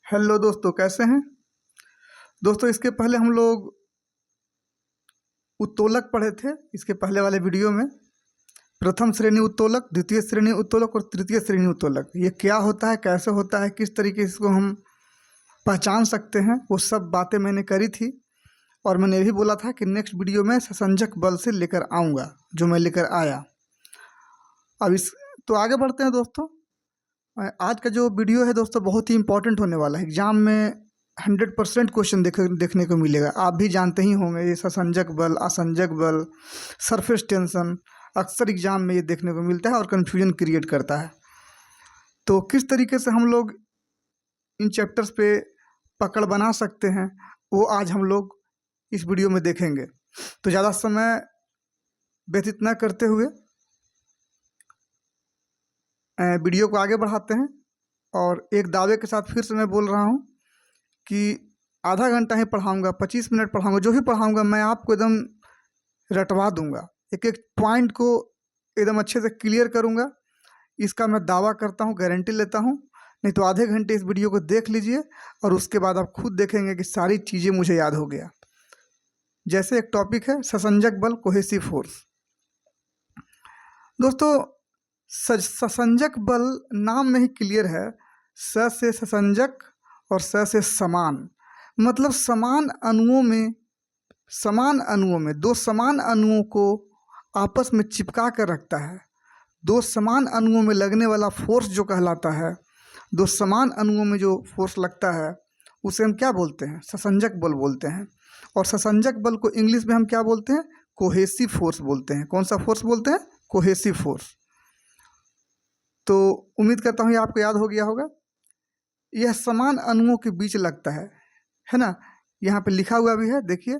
Hello दोस्तों, कैसे हैं दोस्तों। इसके पहले हम लोग उत्तोलक पढ़े थे। इसके पहले वाले वीडियो में प्रथम श्रेणी उत्तोलक, द्वितीय श्रेणी उत्तोलक और तृतीय श्रेणी उत्तोलक, ये क्या होता है, कैसे होता है, किस तरीके से इसको हम पहचान सकते हैं, वो सब बातें मैंने करी थी। और मैंने ये भी बोला था कि नेक्स्ट वीडियो में ससंजक बल से लेकर आऊँगा, जो मैं लेकर आया। अब इस तो आगे बढ़ते हैं दोस्तों। आज का जो वीडियो है दोस्तों बहुत ही इंपॉर्टेंट होने वाला है। एग्जाम में 100% क्वेश्चन देखने को मिलेगा। आप भी जानते ही होंगे ये ससंजक बल, असंजक बल, सरफेस टेंशन अक्सर एग्जाम में ये देखने को मिलता है और कन्फ्यूजन क्रिएट करता है। तो किस तरीके से हम लोग इन चैप्टर्स पे पकड़ बना सकते हैं, वो आज हम लोग इस वीडियो में देखेंगे। तो ज़्यादा समय व्यतीत न करते हुए वीडियो को आगे बढ़ाते हैं। और एक दावे के साथ फिर से मैं बोल रहा हूँ कि आधा घंटा ही पढ़ाऊँगा, 25 मिनट पढ़ाऊँगा, जो भी पढ़ाऊँगा मैं आपको एकदम रटवा दूँगा, एक एक पॉइंट को एकदम अच्छे से क्लियर करूँगा। इसका मैं दावा करता हूँ, गारंटी लेता हूँ। नहीं तो आधे घंटे इस वीडियो को देख लीजिए और उसके बाद आप खुद देखेंगे कि सारी चीज़ें मुझे याद हो गया। जैसे एक टॉपिक है ससंजक बल, कोहेसिव फोर्स। दोस्तों ससंजक बल नाम में ही क्लियर है, स से ससंजक और स से समान, मतलब समान अणुओं में दो समान अणुओं को आपस में चिपका कर रखता है। दो समान अणुओं में लगने वाला फोर्स जो कहलाता है, दो समान अणुओं में जो फोर्स लगता है उसे हम क्या बोलते हैं, ससंजक बल बोलते हैं। और ससंजक बल को इंग्लिश में हम क्या बोलते हैं, कोहेसिव फोर्स बोलते हैं। कौन सा फोर्स बोलते हैं, कोहेसिव फोर्स। तो उम्मीद करता हूँ ये आपको याद हो गया होगा। यह समान अणुओं के बीच लगता है ना। यहाँ पे लिखा हुआ भी है, देखिए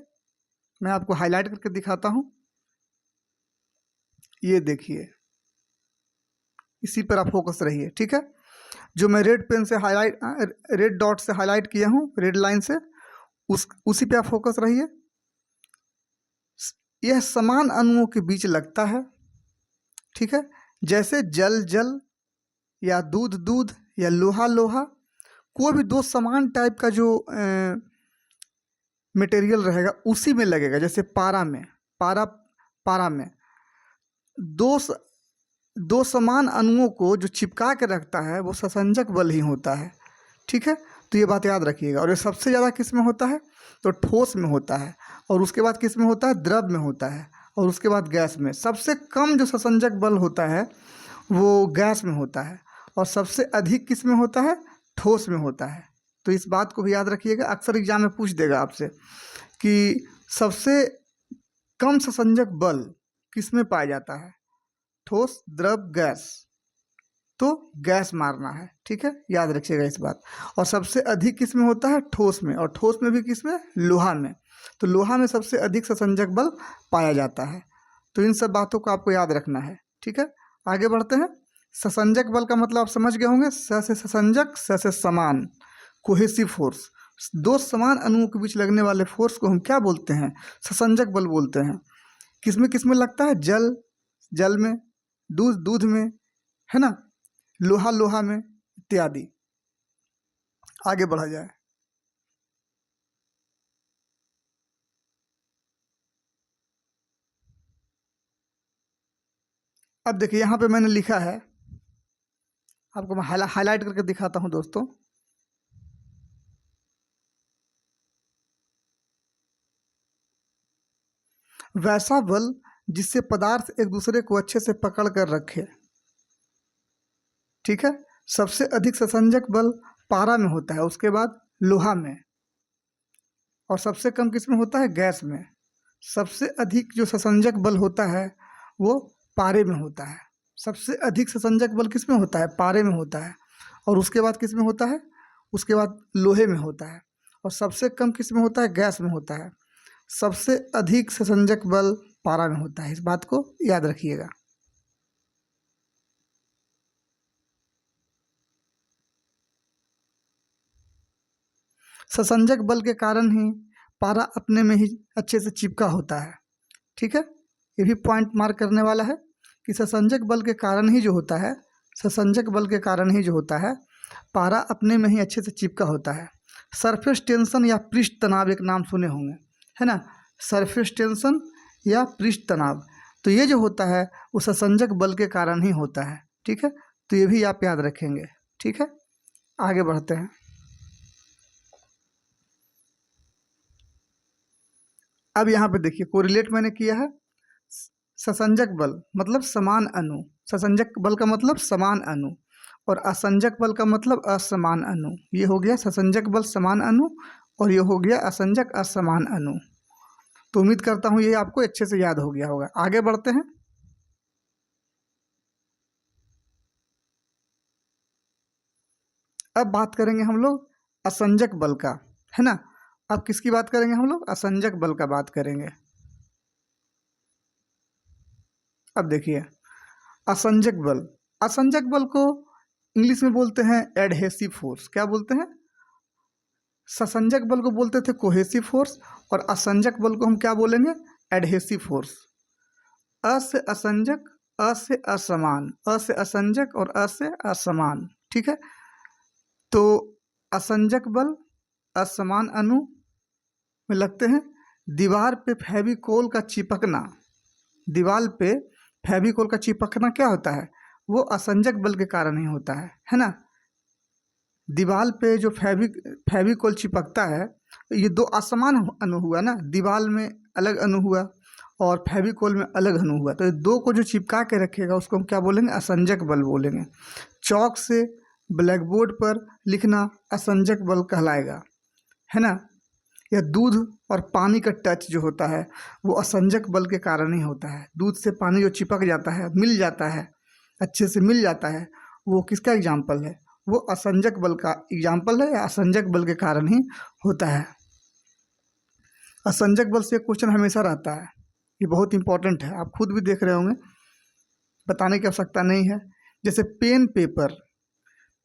मैं आपको हाईलाइट करके दिखाता हूँ। ये देखिए, इसी पर आप फोकस रहिए, ठीक है। जो मैं रेड पेन से रेड डॉट से हाईलाइट किया हूँ, रेड लाइन से, उसी पे आप फोकस रहिए। यह समान अणुओं के बीच लगता है, ठीक है। जैसे जल जल या दूध दूध या लोहा लोहा, कोई भी दो समान टाइप का जो मटेरियल रहेगा उसी में लगेगा। जैसे पारा में दो समान अणुओं को जो चिपका के रखता है वो ससंजक बल ही होता है, ठीक है। तो ये बात याद रखिएगा। और ये सबसे ज़्यादा किस में होता है, तो ठोस में होता है, और उसके बाद किस में होता है, द्रव में होता है, और उसके बाद गैस में। सबसे कम जो ससंजक बल होता है वो गैस में होता है, और सबसे अधिक किस में होता है, ठोस में होता है। तो इस बात को भी याद रखिएगा। अक्सर एग्जाम में पूछ देगा आपसे कि सबसे कम ससंजक बल किस में पाया जाता है, ठोस, द्रव, गैस। तो गैस मारना है, ठीक है, याद रखिएगा इस बात। और सबसे अधिक किस में होता है, ठोस में, और ठोस में भी किस में, लोहा में। तो लोहा में सबसे अधिक ससंजक बल पाया जाता है। तो इन सब बातों को आपको याद रखना है, ठीक है। आगे बढ़ते हैं। ससंजक बल का मतलब आप समझ गए होंगे, स से ससंजक, स से समान, कोहेसिव फोर्स। दो समान अणुओं के बीच लगने वाले फोर्स को हम क्या बोलते हैं, ससंजक बल बोलते हैं। किस में लगता है, जल जल में, दूध दूध में, है ना, लोहा लोहा में, इत्यादि। आगे बढ़ा जाए। अब देखिए यहाँ पे मैंने लिखा है, आपको मैं हाईलाइट करके दिखाता हूँ दोस्तों। वैसा बल जिससे पदार्थ एक दूसरे को अच्छे से पकड़ कर रखे, ठीक है। सबसे अधिक ससंजक बल पारा में होता है, उसके बाद लोहा में, और सबसे कम किस में होता है, गैस में। सबसे अधिक जो ससंजक बल होता है वो पारे में होता है। सबसे अधिक ससंजक बल किस में होता है, पारे में होता है। और उसके बाद किस में होता है, उसके बाद लोहे में होता है। और सबसे कम किस में होता है, गैस में होता है। सबसे अधिक ससंजक बल पारा में होता है। इस बात को याद रखिएगा। ससंजक बल के कारण ही पारा अपने में ही अच्छे से चिपका होता है, ठीक है। ये भी पॉइंट मार्क करने वाला है कि ससंजक बल के कारण ही जो होता है, ससंजक बल के कारण ही जो होता है पारा अपने में ही अच्छे से चिपका होता है। सरफेस टेंशन या पृष्ठ तनाव एक नाम सुने होंगे, है ना, सरफेस टेंशन या पृष्ठ तनाव, तो ये जो होता है वो ससंजक बल के कारण ही होता है। ठीक है, तो ये भी आप याद रखेंगे। ठीक है, आगे बढ़ते हैं। अब यहाँ पे देखिए कोरिलेट मैंने किया है। ससंजक बल मतलब समान अणु, ससंजक बल का मतलब समान अणु, और असंजक बल का मतलब असमान अणु। ये हो गया ससंजक बल समान अणु, और ये हो गया असंजक असमान अणु। तो उम्मीद करता हूँ ये आपको अच्छे से याद हो गया होगा। आगे बढ़ते हैं। अब बात करेंगे हम लोग असंजक बल का, है ना। अब किसकी बात करेंगे हम लोग? असंजक बल का बात करेंगे। अब देखिए असंजक बल, असंजक बल को इंग्लिश में बोलते हैं एडहेसिव फोर्स। क्या बोलते हैं? ससंजक बल को बोलते थे कोहेसिव फोर्स, और असंजक बल को हम क्या बोलेंगे? Adhesive force. अ से असंजक, अ से असमान, अ से असंजक और अ से असमान। ठीक है, तो असंजक बल असमान अणु में लगते हैं। दीवार पे फेविकोल का चिपकना, दीवार पे फेविकोल का चिपकना क्या होता है? वो असंजक बल के कारण ही होता है ना। दीवार पे जो फेविकोल चिपकता है, ये दो असमान अणु हुआ ना, दीवार में अलग अणु हुआ और फेविकोल में अलग अणु हुआ, तो ये दो को जो चिपका के रखेगा उसको हम क्या बोलेंगे? असंजक बल बोलेंगे। चौक से ब्लैक बोर्ड पर लिखना असंजक बल कहलाएगा, है ना। या दूध और पानी का टच जो होता है वो असंजक बल के कारण ही होता है। दूध से पानी जो चिपक जाता है, मिल जाता है, अच्छे से मिल जाता है, वो किसका एग्जाम्पल है? वो असंजक बल का एग्जाम्पल है, या असंजक बल के कारण ही होता है। असंजक बल से क्वेश्चन हमेशा रहता है, ये बहुत इंपॉर्टेंट है, आप खुद भी देख रहे होंगे, बताने की आवश्यकता नहीं है। जैसे पेन पेपर,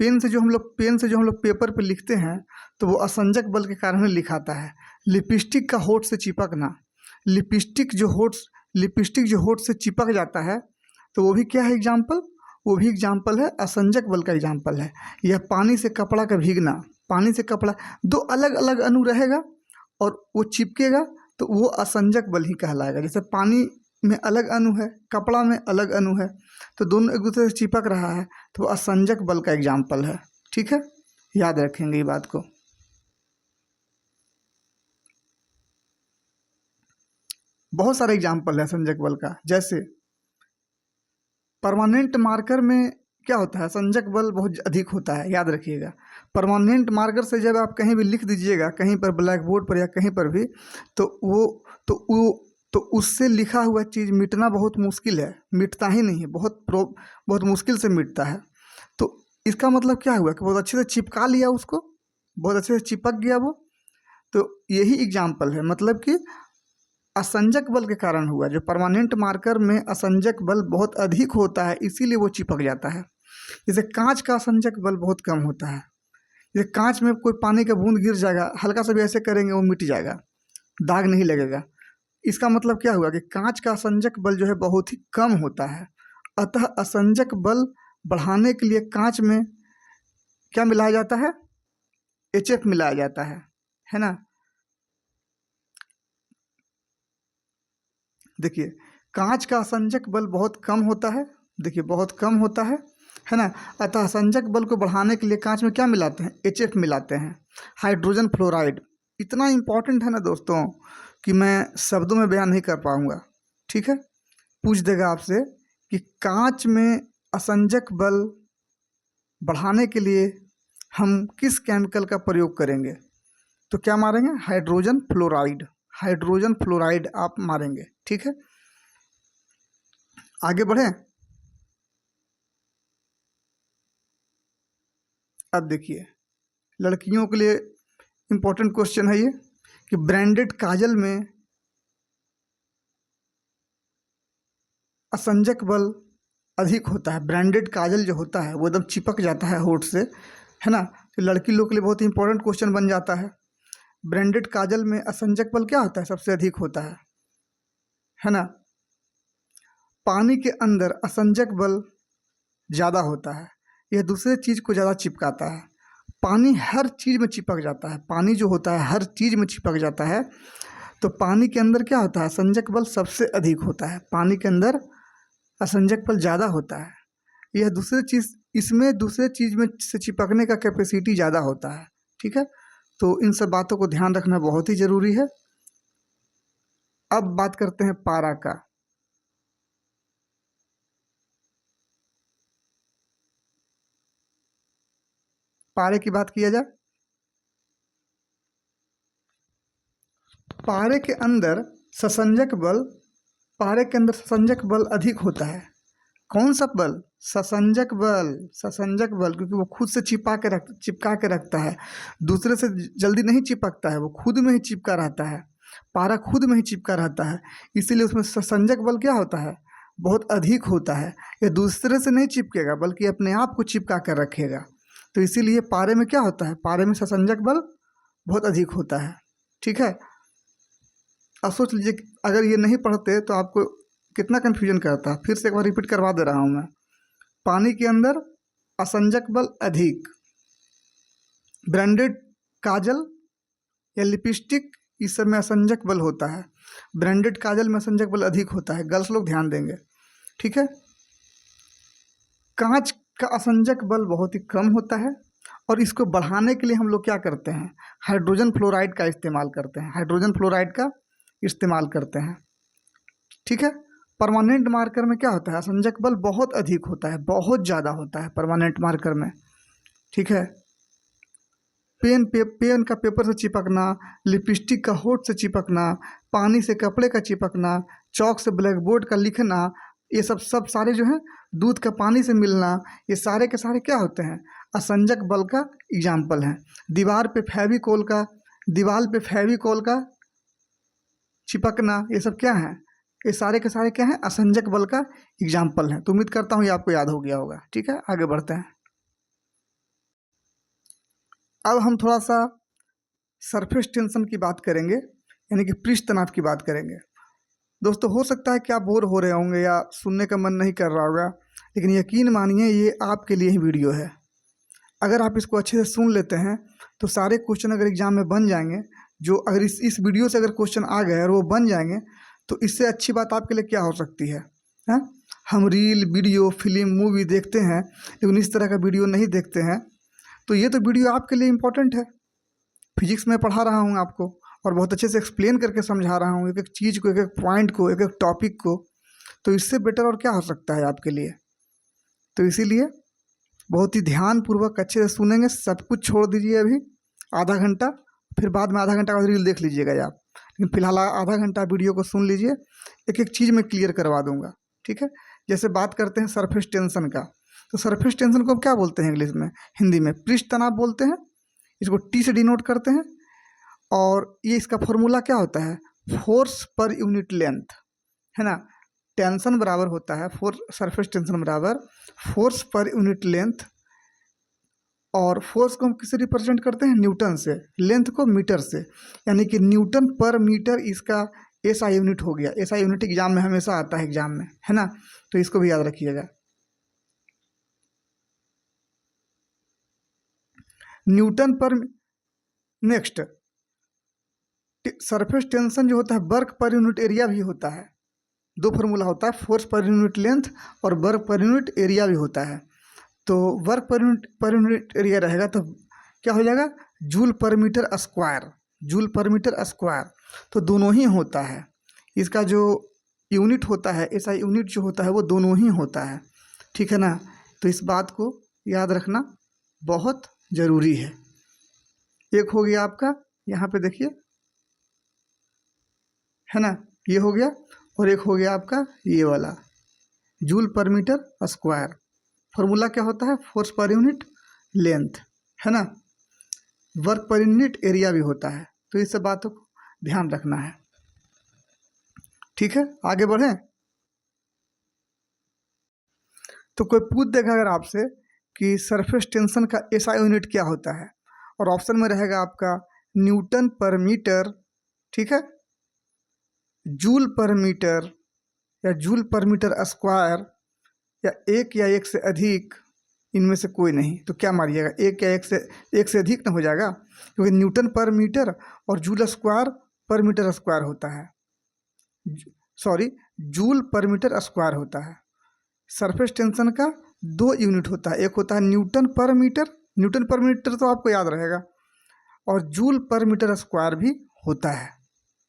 पेन से जो हम लोग पेपर पे लिखते हैं तो वो असंजक बल के कारण ही लिखाता है। लिपस्टिक का होठ से चिपकना, लिपस्टिक जो होठ से चिपक जाता है, तो वो भी क्या है एग्जाम्पल? वो भी एग्जाम्पल है, असंजक बल का एग्जाम्पल है। यह पानी से कपड़ा का भीगना, पानी से कपड़ा, दो अलग अलग अणु रहेगा और वो चिपकेगा, तो वो असंजक बल ही कहलाएगा। जैसे पानी में अलग अणु है, कपड़ा में अलग अणु है, तो दोनों एक दूसरे से चिपक रहा है, तो वो असंजक बल का एग्जाम्पल है। ठीक है, याद रखेंगे ये बात को। बहुत सारे एग्जाम्पल है असंजक बल का। जैसे परमानेंट मार्कर में क्या होता है? संजक बल बहुत अधिक होता है, याद रखिएगा। परमानेंट मार्कर से जब आप कहीं भी लिख दीजिएगा, कहीं पर ब्लैक बोर्ड पर या कहीं पर भी, तो उससे लिखा हुआ चीज़ मिटना बहुत मुश्किल है, मिटता ही नहीं है, बहुत मुश्किल से मिटता है। तो इसका मतलब क्या हुआ कि बहुत अच्छे से चिपका लिया उसको, बहुत अच्छे से चिपक गया वो, तो यही एग्जाम्पल है। मतलब कि असंजक बल के कारण हुआ, जो परमानेंट मार्कर में असंजक बल बहुत अधिक होता है, इसीलिए वो चिपक जाता है। जैसे कांच का असंजक बल बहुत कम होता है। जैसे कांच में कोई पानी का बूंद गिर जाएगा, हल्का सा भी ऐसे करेंगे वो मिट जाएगा, दाग नहीं लगेगा। इसका मतलब क्या हुआ कि कांच का असंजक बल जो है बहुत ही कम होता है। अतः असंजक बल बढ़ाने के लिए कांच में क्या मिलाया जाता है? HF मिलाया जाता है ना। देखिए कांच का असंजक बल बहुत कम होता है, देखिए बहुत कम होता है ना। अतः असंजक बल को बढ़ाने के लिए कांच में क्या मिलाते हैं? HF मिलाते हैं, हाइड्रोजन फ्लोराइड। इतना इम्पोर्टेंट है ना दोस्तों कि मैं शब्दों में बयान नहीं कर पाऊँगा। ठीक है, पूछ देगा आपसे कि कांच में असंजक बल बढ़ाने के लिए हम किस केमिकल का प्रयोग करेंगे, तो क्या मारेंगे? हाइड्रोजन फ्लोराइड, हाइड्रोजन फ्लोराइड आप मारेंगे। ठीक है, आगे बढ़ें। अब देखिए लड़कियों के लिए इम्पोर्टेंट क्वेश्चन है ये कि ब्रांडेड काजल में असंजक बल अधिक होता है। ब्रांडेड काजल जो होता है वो एकदम चिपक जाता है होठ से, है ना। तो लड़की लोग के लिए बहुत इंपॉर्टेंट क्वेश्चन बन जाता है। ब्रांडेड काजल में असंजक बल क्या होता है? सबसे अधिक होता है ना। पानी के अंदर असंजक बल ज़्यादा होता है, यह दूसरे चीज़ को ज़्यादा चिपकाता है। पानी हर चीज़ में चिपक जाता है, पानी जो होता है हर चीज़ में चिपक जाता है। तो पानी के अंदर क्या होता है, असंजक बल सबसे अधिक होता है, पानी के अंदर असंजक बल ज़्यादा होता है। यह दूसरे चीज़, इसमें दूसरे चीज़ में से चिपकने का कैपेसिटी ज़्यादा होता है। ठीक है, तो इन सब बातों को ध्यान रखना बहुत ही ज़रूरी है। अब बात करते हैं पारा का। पारे की बात किया जाए, पारे के अंदर ससंजक बल, पारे के अंदर ससंजक बल अधिक होता है। कौन सा बल, ससंजक बल, ससंजक बल, क्योंकि वो खुद से चिपका के रखता है, दूसरे से जल्दी नहीं चिपकता है, वो खुद में ही चिपका रहता है, पारा खुद में ही चिपका रहता है, इसीलिए उसमें ससंजक बल क्या होता है, बहुत अधिक होता है। ये दूसरे से नहीं चिपकेगा बल्कि अपने आप को चिपका कर रखेगा। तो इसीलिए पारे में क्या होता है, पारे में ससंजक बल बहुत अधिक होता है। ठीक है, अब सोच लीजिए अगर ये नहीं पढ़ते तो आपको कितना कन्फ्यूजन करता। फिर से एक बार रिपीट करवा दे रहा हूँ मैं। पानी के अंदर असंजक बल अधिक, ब्रांडेड काजल या लिपस्टिक, इस सब में असंजक बल होता है। ब्रांडेड काजल में असंजक बल अधिक होता है, गर्ल्स लोग ध्यान देंगे। ठीक है, कांच का असंजक बल बहुत ही कम होता है, और इसको बढ़ाने के लिए हम लोग क्या करते हैं, हाइड्रोजन फ्लोराइड का इस्तेमाल करते हैं, हाइड्रोजन फ्लोराइड का इस्तेमाल करते हैं। ठीक है, परमानेंट मार्कर में क्या होता है, असंजक बल बहुत अधिक होता है, बहुत ज़्यादा होता है परमानेंट मार्कर में। ठीक है, पेन का पेपर से चिपकना, लिपस्टिक का होठ से चिपकना, पानी से कपड़े का चिपकना, चौक से ब्लैक बोर्ड का लिखना, ये सब सारे जो हैं, दूध का पानी से मिलना, ये सारे के सारे क्या होते हैं, असंजक बल का एग्जाम्पल हैं। दीवार पे फेविकोल का चिपकना, ये सब क्या है, ये सारे के सारे क्या हैं, असंजक बल का एग्जाम्पल हैं। तो उम्मीद करता हूँ ये आपको याद हो गया होगा। ठीक है, आगे बढ़ते हैं। अब हम थोड़ा सा सरफेस टेंशन की बात करेंगे, यानी कि पृष्ठ तनाव की बात करेंगे। दोस्तों, हो सकता है कि आप बोर हो रहे होंगे या सुनने का मन नहीं कर रहा होगा, लेकिन यकीन मानिए ये आपके लिए ही वीडियो है। अगर आप इसको अच्छे से सुन लेते हैं तो सारे क्वेश्चन अगर एग्जाम में बन जाएंगे, जो अगर इस वीडियो से अगर क्वेश्चन आ गए और वो बन जाएंगे, तो इससे अच्छी बात आपके लिए क्या हो सकती है। हाँ, हम रील, वीडियो, फिल्म, मूवी देखते हैं, लेकिन इस तरह का वीडियो नहीं देखते हैं। तो ये तो वीडियो आपके लिए इम्पोर्टेंट है। फिजिक्स में पढ़ा रहा हूँ आपको, और बहुत अच्छे से एक्सप्लेन करके समझा रहा हूँ, एक एक चीज़ को, एक एक पॉइंट को, एक एक टॉपिक को। तो इससे बेटर और क्या हो सकता है आपके लिए। तो इसीलिए बहुत ही ध्यानपूर्वक अच्छे से सुनेंगे, सब कुछ छोड़ दीजिए अभी आधा घंटा, फिर बाद में आधा घंटा का रील देख लीजिएगा आप, लेकिन फिलहाल आधा घंटा वीडियो को सुन लीजिए, एक एक चीज़ मैं क्लियर करवा दूंगा। ठीक है, जैसे बात करते हैं सरफेस टेंशन का, तो सरफेस टेंशन को क्या बोलते हैं इंग्लिश में, हिंदी में पृष्ठ तनाव बोलते हैं। इसको टी से डिनोट करते हैं, और ये इसका फॉर्मूला क्या होता है, फोर्स पर यूनिट लेंथ, है ना। टेंशन बराबर होता है सरफेस टेंशन बराबर फोर्स पर यूनिट लेंथ, और फोर्स को हम किससे रिप्रेजेंट करते हैं, न्यूटन से, लेंथ को मीटर से, यानी कि न्यूटन पर मीटर इसका एसआई यूनिट हो गया। एसआई यूनिट एग्जाम में हमेशा आता है, एग्जाम में, है ना, तो इसको भी याद रखिएगा। न्यूटन पर, नेक्स्ट, सरफेस टेंशन जो होता है वर्क पर यूनिट एरिया भी होता है। दो फार्मूला होता है, फोर्स पर यूनिट लेंथ और वर्क पर यूनिट एरिया भी होता है। तो वर्क पर यूनिट एरिया रहेगा तो क्या हो जाएगा, joule per metre square, joule per metre square. तो दोनों ही होता है, इसका जो यूनिट होता है, ऐसा यूनिट जो होता है वो दोनों ही होता है। ठीक है ना, तो इस बात को याद रखना बहुत ज़रूरी है। एक हो गया आपका, यहाँ पे देखिए, है ना, ये हो गया, और एक हो गया आपका ये वाला, joule per metre square. Formula क्या होता है, फोर्स पर यूनिट लेंथ, है ना, वर्क पर यूनिट एरिया भी होता है। तो इस सब बातों को ध्यान रखना है। ठीक है, आगे बढ़ें। तो कोई पूछ देगा अगर आपसे कि सरफेस टेंशन का एसआई यूनिट क्या होता है, और ऑप्शन में रहेगा आपका न्यूटन पर मीटर, ठीक है, जूल पर मीटर, या जूल पर मीटर स्क्वायर, या एक से अधिक, इनमें से कोई नहीं, तो क्या मारिएगा, एक या एक से अधिक ना हो जाएगा, क्योंकि न्यूटन पर मीटर और joule square per metre square होता है, sorry joule per metre square होता है। सरफेस टेंशन का 2 यूनिट होता है, एक होता है न्यूटन पर मीटर तो आपको याद रहेगा, और जूल पर मीटर स्क्वायर भी होता है।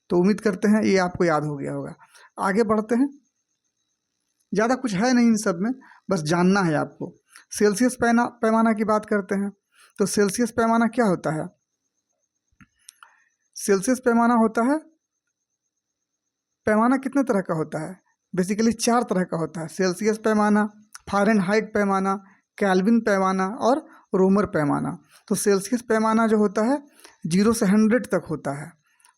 तो उम्मीद करते हैं ये आपको याद हो गया होगा। आगे बढ़ते हैं, ज़्यादा कुछ है नहीं इन सब में, बस जानना है आपको। सेल्सियस पैमाना की बात करते हैं, तो सेल्सियस पैमाना क्या होता है? सेल्सियस पैमाना होता है, पैमाना कितने तरह का होता है? बेसिकली 4 तरह का होता है। सेल्सियस पैमाना, फ़ारेनहाइट पैमाना, केल्विन पैमाना और रोमर पैमाना। तो सेल्सियस पैमाना जो होता है 0 से 100 तक होता है।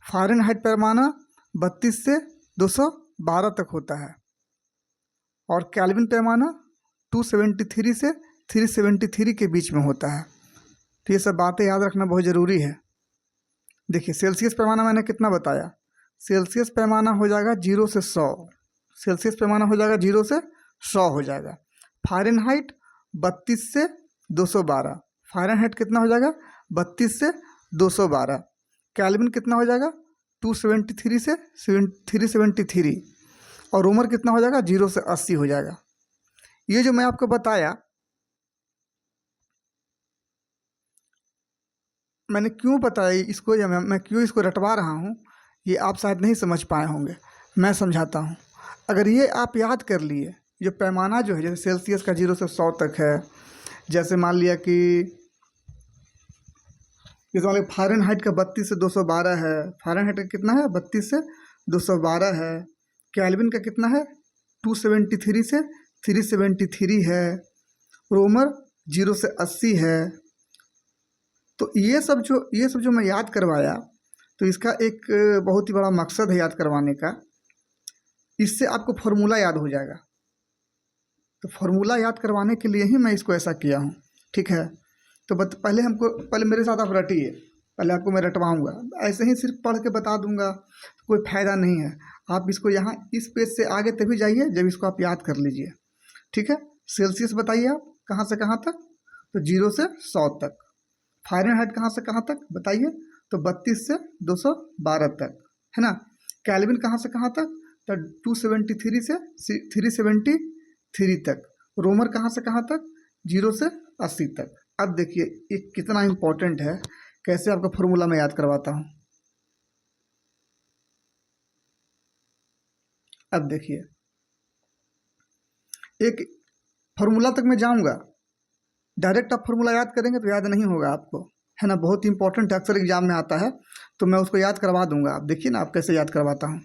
फ़ारेनहाइट पैमाना 32 से 212 तक होता है, और केल्विन पैमाना 273 से 373 के बीच में होता है। तो ये सब बातें याद रखना बहुत ज़रूरी है। देखिए सेल्सियस पैमाना मैंने कितना बताया, सेल्सियस पैमाना हो जाएगा 0 से 100, सेल्सियस पैमाना हो जाएगा 0 से 100 हो जाएगा। फ़ारेनहाइट 32 से 212, फ़ारेनहाइट कितना हो जाएगा 32 से 212। केल्विन कितना हो जाएगा 273 से 373, और रोमर कितना हो जाएगा 0 से 80 हो जाएगा। ये जो मैं आपको बताया, मैंने क्यों बताया इसको, या मैं क्यों इसको रटवा रहा हूँ, ये आप शायद नहीं समझ पाए होंगे, मैं समझाता हूँ। अगर ये आप याद कर लिए, जो पैमाना जो है, जैसे सेल्सियस का 0 से 100 तक है, जैसे मान लिया कि जैसे मान लिया फ़ारेनहाइट का 32 से 212 है, फ़ारेनहाइट का कितना है 32 से 212 है, केल्विन का कितना है 273 से 373 है, रोमर 0 से 80 है। तो ये सब जो मैं याद करवाया, तो इसका एक बहुत ही बड़ा मकसद है याद करवाने का, इससे आपको फॉर्मूला याद हो जाएगा। तो फॉर्मूला याद करवाने के लिए ही मैं इसको ऐसा किया हूँ, ठीक है। तो पहले मेरे साथ आप रटिए, पहले आपको मैं रटवाऊँगा, ऐसे ही सिर्फ पढ़ के बता दूँगा तो कोई फ़ायदा नहीं है। आप इसको यहाँ इस पेज से आगे तभी जाइए जब इसको आप याद कर लीजिए, ठीक है। सेल्सियस बताइए आप कहाँ से कहाँ तक, तो 0 से 100 तक। फ़ारेनहाइट कहाँ से कहाँ तक बताइए, तो 32 से 212 तक, है ना। केल्विन कहाँ से कहाँ तक, तो 273 से 373 तक। रोमर कहाँ से कहाँ तक, 0 से 80 तक। अब देखिए ये कितना इम्पोर्टेंट है, कैसे आपका फॉर्मूला मैं याद करवाता हूँ। अब देखिए एक फॉर्मूला तक मैं जाऊँगा, डायरेक्ट आप फॉर्मूला याद करेंगे तो याद नहीं होगा आपको, है ना। बहुत इंपॉर्टेंट है, अक्सर एग्जाम में आता है, तो मैं उसको याद करवा दूंगा। आप देखिए ना, आप कैसे याद करवाता हूँ,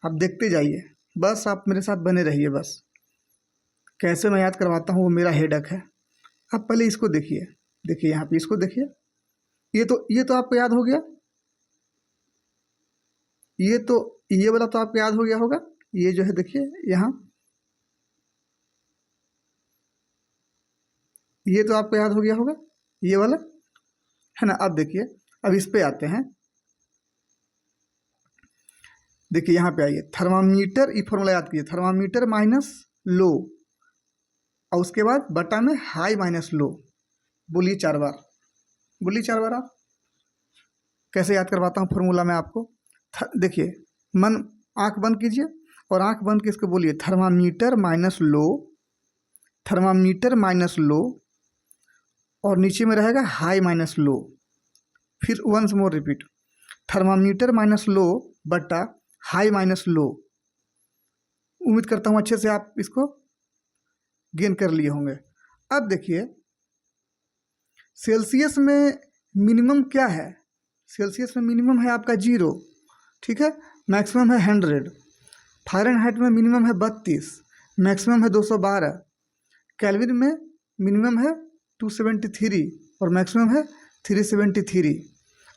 आप देखते जाइए, बस आप मेरे साथ बने रहिए। बस कैसे मैं याद करवाता हूँ वो मेरा हेडक है। आप पहले इसको देखिए, देखिए यहाँ पे इसको देखिए, ये तो आपको याद हो गया, ये वाला तो आपको याद हो गया होगा। ये जो है देखिए यहाँ, ये तो आपको याद हो गया होगा, ये वाला, है ना। अब देखिए, अब इस पे आते हैं, देखिए यहाँ पे आइए, थर्मामीटर, ये फॉर्मूला याद कीजिए, थर्मामीटर माइनस लो, और उसके बाद बटा में हाई माइनस लो। बोलिए 4 बार, बोलिए 4 बार। आप कैसे याद करवाता हूँ फॉर्मूला में आपको, देखिए आँख बंद कीजिए और आँख बंद के इसको बोलिए, thermometer minus low, thermometer minus low, और नीचे में रहेगा हाई माइनस लो। फिर once more repeat, thermometer minus low बटा हाई माइनस लो। उम्मीद करता हूँ अच्छे से आप इसको गेन कर लिए होंगे। अब देखिए सेल्सियस में मिनिमम क्या है, सेल्सियस में मिनिमम है आपका 0, ठीक है, मैक्सिमम है 100। फ़ारेनहाइट में मिनिमम है 32, मैक्सिमम है 212। केल्विन में मिनिमम है 273 और मैक्सिमम है 373।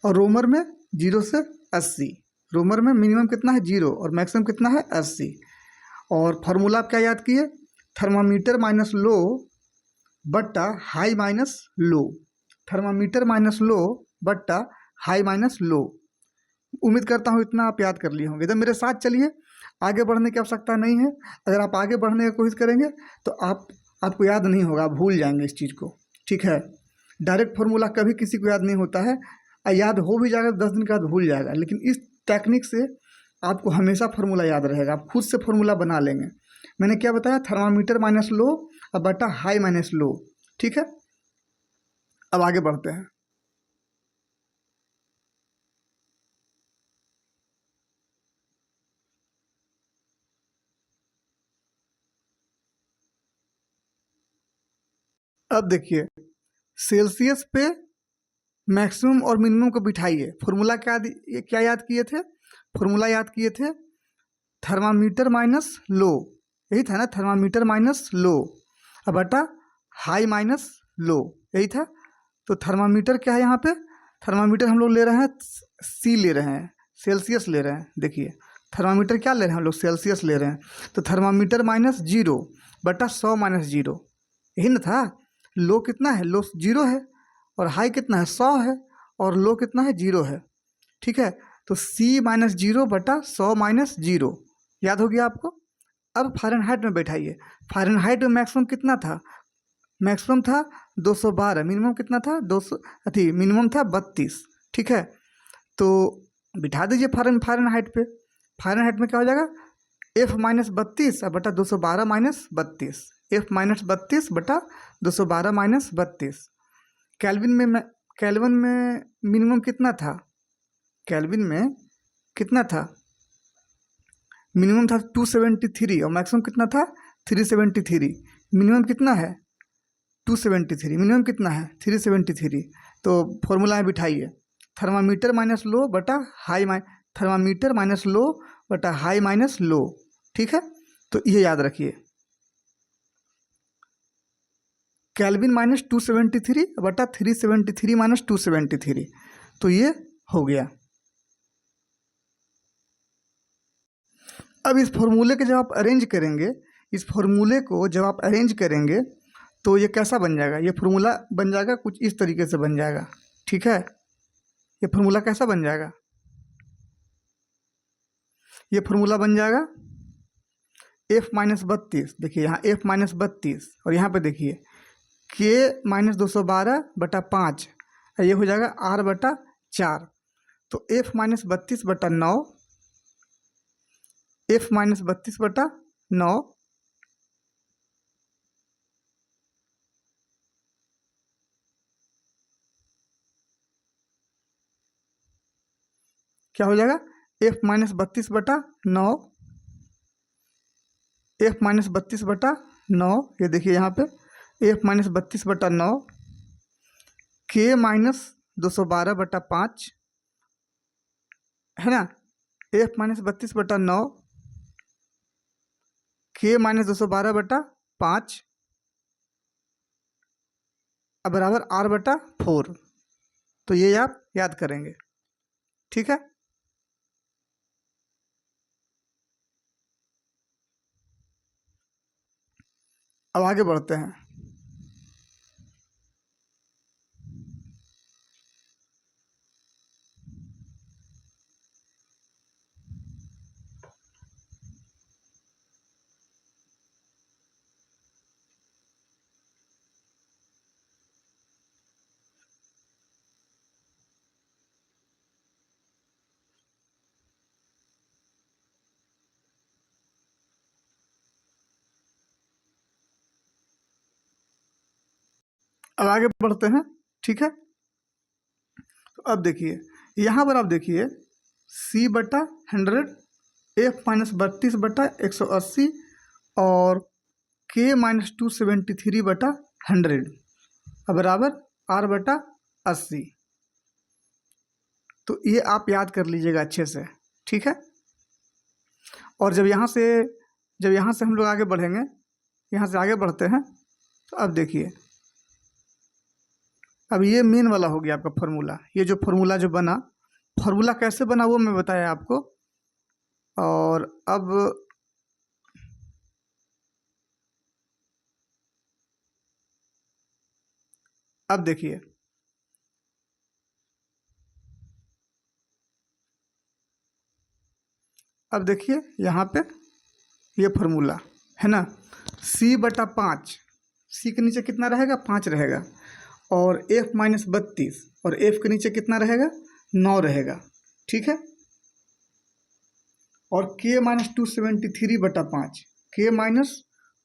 और रोमर में 0 से 80, रोमर में मिनिमम कितना है 0 और मैक्सिमम कितना है 80। और फार्मूला आप क्या याद किए, थर्मामीटर माइनस लो बट्टा high minus low, thermometer minus लो बट्टा हाई माइनस लो। उम्मीद करता हूँ इतना आप याद कर लिए होंगे। तो मेरे साथ चलिए, आगे बढ़ने की आवश्यकता नहीं है। अगर आप आगे बढ़ने की कोशिश करेंगे तो आपको याद नहीं होगा, आप भूल जाएंगे इस चीज़ को, ठीक है। डायरेक्ट फार्मूला कभी किसी को याद नहीं होता है, याद हो भी जाएगा 10 दिन के बाद भूल जाएगा, लेकिन इस टेक्निक से आपको हमेशा फार्मूला याद रहेगा, आप खुद से फार्मूला बना लेंगे। मैंने क्या बताया, थर्मामीटर माइनस लो और बटा हाई माइनस लो, ठीक है। अब आगे बढ़ते हैं। अब देखिए, सेल्सियस पे मैक्सिमम और मिनिमम को बिठाइए। फार्मूला क्या याद किए थे, फार्मूला याद किए थे थर्मामीटर माइनस लो, यही था ना, थर्मामीटर माइनस लो अब बटा हाई माइनस लो, यही था। तो थर्मामीटर क्या है यहाँ पे, थर्मामीटर हम लोग ले रहे हैं सी ले रहे हैं, सेल्सियस ले रहे हैं। देखिए थर्मामीटर क्या ले रहे हैं हम लोग, सेल्सियस ले रहे हैं। तो थर्मामीटर माइनस 0 बटा 100 माइनस 0, यही ना था। लो कितना है, लो 0 है, और हाई कितना है 100 है, और लो कितना है 0 है, ठीक है। तो C माइनस 0 बटा 100 माइनस 0, याद हो गया आपको। अब फ़ारेनहाइट में बैठाइए। फ़ारेनहाइट में मैक्सिमम कितना था, मैक्सिमम था 212, मिनिमम कितना था 200, मिनिमम था 32, ठीक है। तो बिठा दीजिए फ़ारेनहाइट पे। फ़ारेनहाइट में क्या हो जाएगा, F माइनस 32 बटा 212 माइनस 32, F माइनस 32 बटा 212 माइनस 32। कैल्विन में मिनिमम कितना था, कैल्विन में कितना था, मिनिमम था 273 और मैक्सिमम कितना था 373। मिनिमम कितना है 273, मिनिमम कितना है 373। तो फॉर्मूला में बिठाइए, थर्मामीटर माइनस लो बटा हाई थर्मामीटर माइनस लो बटा हाई माइनस लो, ठीक है। तो ये याद रखिए, कैल्विन माइनस 273 बटा 373 माइनस 273, तो ये हो गया। अब इस फॉर्मूले के जब आप अरेंज करेंगे, इस फॉर्मूले को जब आप अरेंज करेंगे तो ये कैसा बन जाएगा, ये फार्मूला बन जाएगा कुछ इस तरीके से बन जाएगा, ठीक है। ये फार्मूला कैसा बन जाएगा, ये फार्मूला बन जाएगा F माइनस 32, देखिए यहाँ F माइनस 32, और यहाँ पे देखिए K माइनस 212 बटा 5, ये हो जाएगा R बटा 4। तो F माइनस 32 बटा 9, F माइनस 32 बटा 9, क्या हो जाएगा, F माइनस 32 बटा 9, F माइनस 32 बटा 9, ये देखिए यहाँ पे F माइनस 32 बटा 9, K माइनस 212 बटा 5, है ना, F माइनस 32 बटा 9, K माइनस 212 बटा 5 अब बराबर R बटा 4। तो ये आप याद करेंगे, ठीक है। अब आगे बढ़ते हैं। अब आगे बढ़ते हैं, ठीक है। तो अब देखिए यहाँ पर आप देखिए C बटा 100, F माइनस 32 बटा 180 और K माइनस 273 बटा 100 अब बराबर R बटा 80। तो ये आप याद कर लीजिएगा अच्छे से, ठीक है। और जब यहाँ से हम लोग आगे बढ़ेंगे, यहाँ से आगे बढ़ते हैं, तो अब देखिए अब ये मेन वाला हो गया आपका फार्मूला। ये जो फार्मूला जो बना, फार्मूला कैसे बना वो मैं बताया आपको। और अब देखिए यहाँ पे ये फार्मूला है ना, C बटा 5 सी के नीचे कितना रहेगा, 5 रहेगा, और F माइनस 32 और F के नीचे कितना रहेगा, 9 रहेगा, ठीक है। और K माइनस 273 बटा 5, K माइनस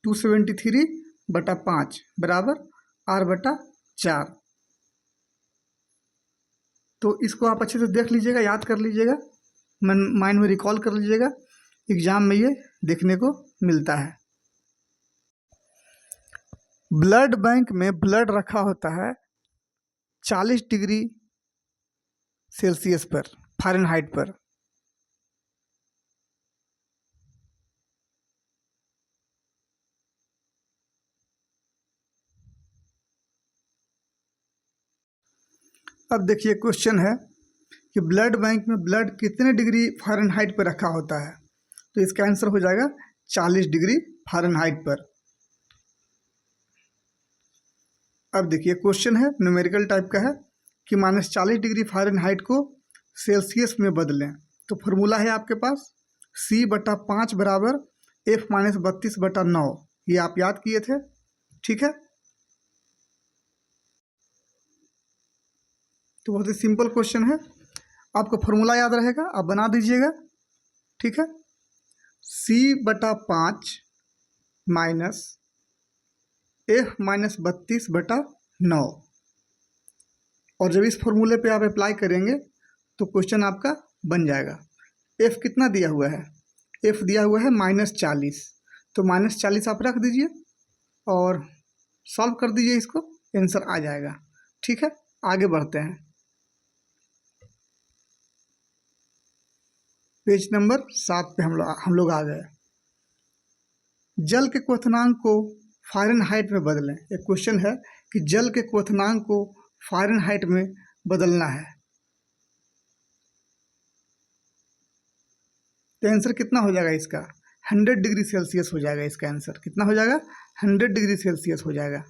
273 बटा 5 बराबर R बटा 4। तो इसको आप अच्छे से देख लीजिएगा, याद कर लीजिएगा, माइंड में रिकॉल कर लीजिएगा, एग्जाम में ये देखने को मिलता है। ब्लड बैंक में ब्लड रखा होता है 40 डिग्री सेल्सियस पर, फ़ारेनहाइट पर। अब देखिए क्वेश्चन है कि ब्लड बैंक में ब्लड कितने डिग्री फ़ारेनहाइट पर रखा होता है, तो इसका आंसर हो जाएगा 40 डिग्री फ़ारेनहाइट पर। अब देखिए क्वेश्चन है, न्यूमेरिकल टाइप का है कि -40 डिग्री फ़ारेनहाइट को सेल्सियस में बदलें। तो फॉर्मूला है आपके पास C/5 बराबर F माइनस 32/9, ये आप याद किए थे, ठीक है। तो बहुत ही सिंपल क्वेश्चन है, आपको फॉर्मूला याद रहेगा, आप बना दीजिएगा, ठीक है। C/5 माइनस F माइनस 32/9, और जब इस फॉर्मूले पे आप अप्लाई करेंगे तो क्वेश्चन आपका बन जाएगा। F कितना दिया हुआ है, F दिया हुआ है -40, तो -40 आप रख दीजिए और सॉल्व कर दीजिए, इसको आंसर आ जाएगा, ठीक है। आगे बढ़ते हैं, पेज नंबर 7 पे हम लोग आ गए। जल के क्वथनांक को फ़ारेनहाइट में बदलें। एक क्वेश्चन है कि जल के क्वथनांक को फ़ारेनहाइट में बदलना है, तो आंसर कितना हो जाएगा इसका, 100 डिग्री सेल्सियस हो जाएगा। इसका आंसर कितना हो जाएगा, 100 डिग्री सेल्सियस हो जाएगा।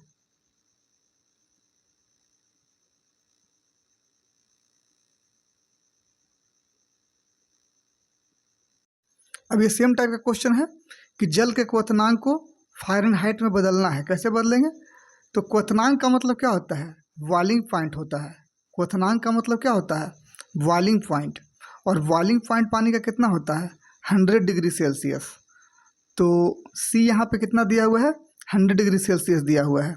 अब ये सेम टाइप का क्वेश्चन है कि जल के क्वथनांक को फ़ारेनहाइट में बदलना है, कैसे बदलेंगे। तो क्वथनांक का मतलब क्या होता है, बॉइलिंग पॉइंट होता है। क्वथनांक का मतलब क्या होता है, बॉइलिंग पॉइंट, और बॉइलिंग पॉइंट पानी का कितना होता है, 100 डिग्री सेल्सियस। तो सी यहाँ पे कितना दिया हुआ है, 100 डिग्री सेल्सियस दिया हुआ है,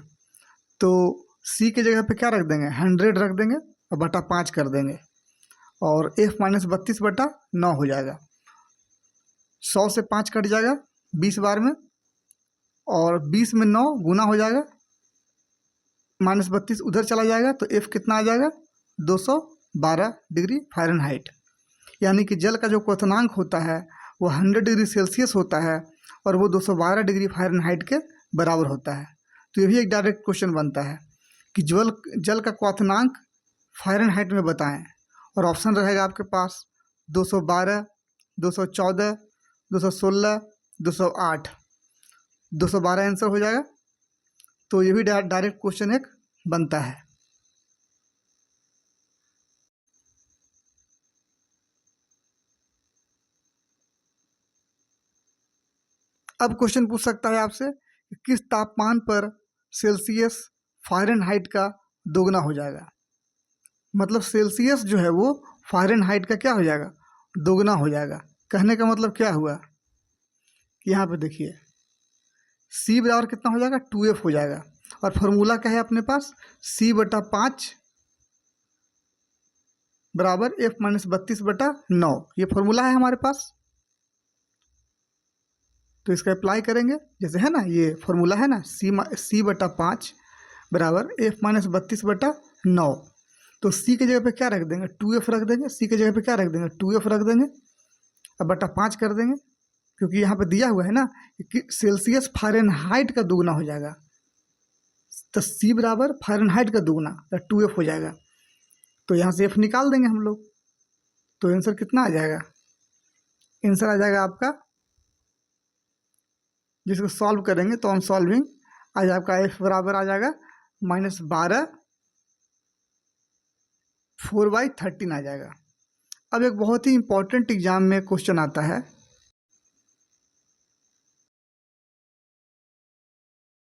तो सी के जगह पे क्या रख देंगे, 100 रख देंगे और बटा 5 कर देंगे, और F माइनस 32/9 हो जाएगा। 100 से 5 कट जाएगा 20 बार में, और 20 में 9 गुना हो जाएगा, -32 उधर चला जाएगा, तो F कितना आ जाएगा, 212 डिग्री फ़ारेनहाइट। यानी कि जल का जो क्वथनांक होता है वो 100 डिग्री सेल्सियस होता है और वो 212 डिग्री फ़ारेनहाइट के बराबर होता है। तो ये भी एक डायरेक्ट क्वेश्चन बनता है कि जल का क्वथनांक फ़ारेनहाइट में बताएं, और ऑप्शन रहेगा आपके पास 212, 214, 216, 208, 212 आंसर हो जाएगा। तो ये भी डायरेक्ट क्वेश्चन एक बनता है। अब क्वेश्चन पूछ सकता है आपसे कि किस तापमान पर सेल्सियस फ़ारेनहाइट का दोगुना हो जाएगा। मतलब सेल्सियस जो है वो फ़ारेनहाइट का क्या हो जाएगा, दोगुना हो जाएगा। कहने का मतलब क्या हुआ कि यहाँ पे देखिए C बराबर कितना हो जाएगा, 2F हो जाएगा, और फार्मूला क्या है अपने पास, C/5 बराबर F माइनस 32/9, ये फार्मूला है हमारे पास। तो इसका अप्लाई करेंगे, जैसे है ना ये फार्मूला है ना, C/5 बराबर F माइनस 32/9, तो C के जगह पे क्या रख देंगे, 2F रख देंगे, C के जगह पे क्या रख देंगे, 2F रख देंगे, अब बटा 5 कर देंगे, क्योंकि यहाँ पे दिया हुआ है ना कि सेल्सियस फ़ारेनहाइट का दोगुना हो जाएगा, तो C बराबर फ़ारेनहाइट का दोगुना, तो 2F हो जाएगा। तो यहाँ से F निकाल देंगे हम लोग, तो आंसर कितना आ जाएगा, आंसर आ जाएगा आपका, जिसको सॉल्व करेंगे तो ऑन सॉल्विंग आज आपका F बराबर आ जाएगा -12 4/13 आ जाएगा। अब एक बहुत ही इंपॉर्टेंट एग्जाम में क्वेश्चन आता है